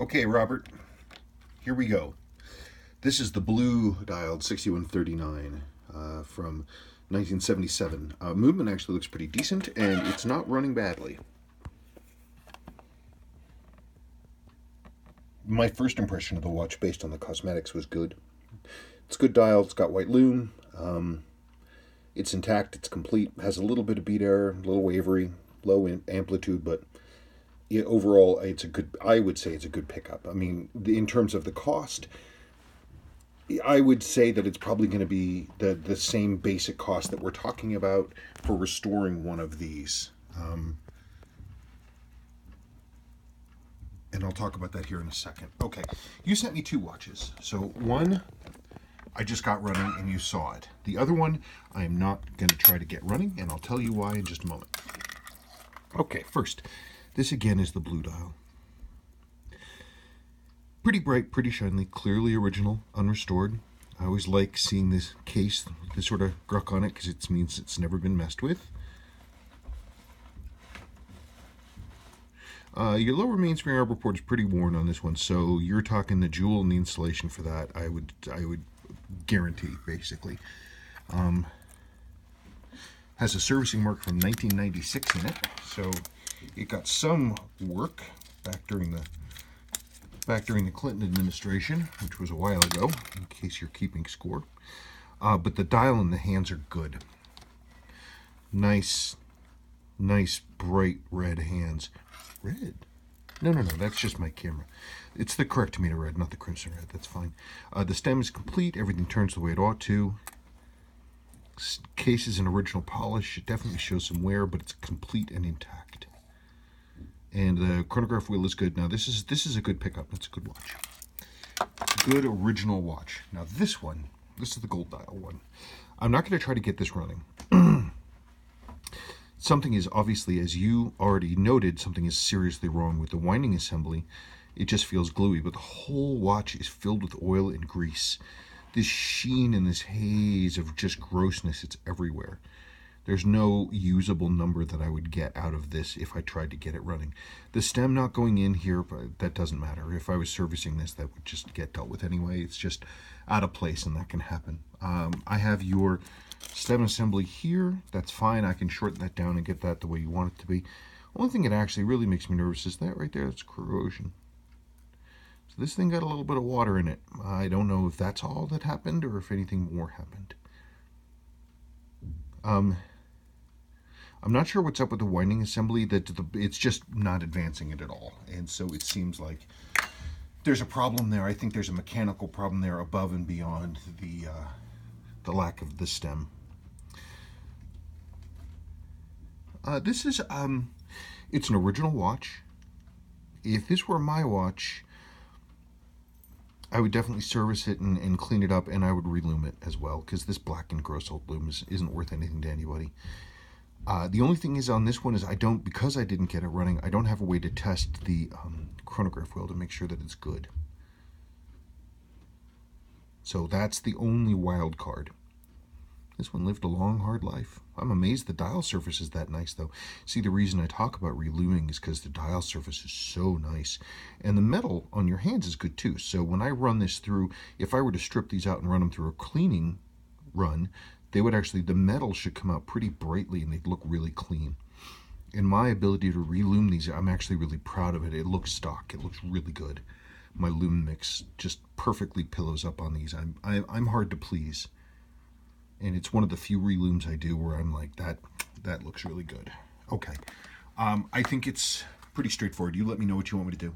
Okay, Robert, here we go. This is the blue dialed 6139 from 1977. Movement actually looks pretty decent, and it's not running badly. My first impression of the watch based on the cosmetics was good. It's a good dial, it's got white lume, it's intact, it's complete, has a little bit of beat error, a little wavery, low amplitude, but overall, it's a good. I would say it's a good pickup. I mean, in terms of the cost, I would say that it's probably going to be the same basic cost that we're talking about for restoring one of these. And I'll talk about that here in a second. Okay, you sent me two watches. So one, I just got running and you saw it. The other one, I am not going to try to get running, and I'll tell you why in just a moment. Okay, first. This again is the blue dial. Pretty bright, pretty shiny, clearly original, unrestored. I always like seeing this case, this sort of gruck on it, because it means it's never been messed with. Your lower mainspring arbor port is pretty worn on this one, so you're talking the jewel and the insulation for that. I would guarantee, basically. Has a servicing mark from 1996 in it, so it got some work back during the Clinton administration, which was a while ago, in case you're keeping score. But the dial and the hands are good. Nice, bright red hands. Red? No, that's just my camera. It's the correct tomato red, not the crimson red. That's fine. The stem is complete. Everything turns the way it ought to. Case is an original polish. It definitely shows some wear, but it's complete and intact. And the chronograph wheel is good. Now this is a good pickup. It's a good watch. Good original watch. Now this is the gold dial one. I'm not going to try to get this running. Something is obviously, as you already noted, something is seriously wrong with the winding assembly. It just feels gluey, but the whole watch is filled with oil and grease. This sheen and this haze of just grossness, it's everywhere. There's no usable number that I would get out of this if I tried to get it running. The stem not going in here, but that doesn't matter. If I was servicing this, that would just get dealt with anyway. It's just out of place, and that can happen. I have your stem assembly here. That's fine. I can shorten that down and get that the way you want it to be. Only thing that actually really makes me nervous is that right there. That's corrosion. So this thing got a little bit of water in it. I don't know if that's all that happened or if anything more happened. I'm not sure what's up with the winding assembly. It's just not advancing it at all. And so it seems like there's a problem there. I think there's a mechanical problem there above and beyond the lack of the stem. This is, it's an original watch. If this were my watch, I would definitely service it and clean it up, and I would relume it as well, because this black and gross old lume isn't worth anything to anybody. The only thing is on this one is because I didn't get it running, I don't have a way to test the chronograph wheel to make sure that it's good. So that's the only wild card. This one lived a long, hard life. I'm amazed the dial surface is that nice, though. See, the reason I talk about reluming is because the dial surface is so nice. And the metal on your hands is good, too. So when I run this through, if I were to strip these out and run them through a cleaning run, the metal should come out pretty brightly and they'd look really clean. And my ability to relume these, I'm actually really proud of it. It looks stock. It looks really good. My lume mix just perfectly pillows up on these. I'm hard to please. And it's one of the few relooms I do where I'm like, that looks really good. Okay. I think it's pretty straightforward. You let me know what you want me to do.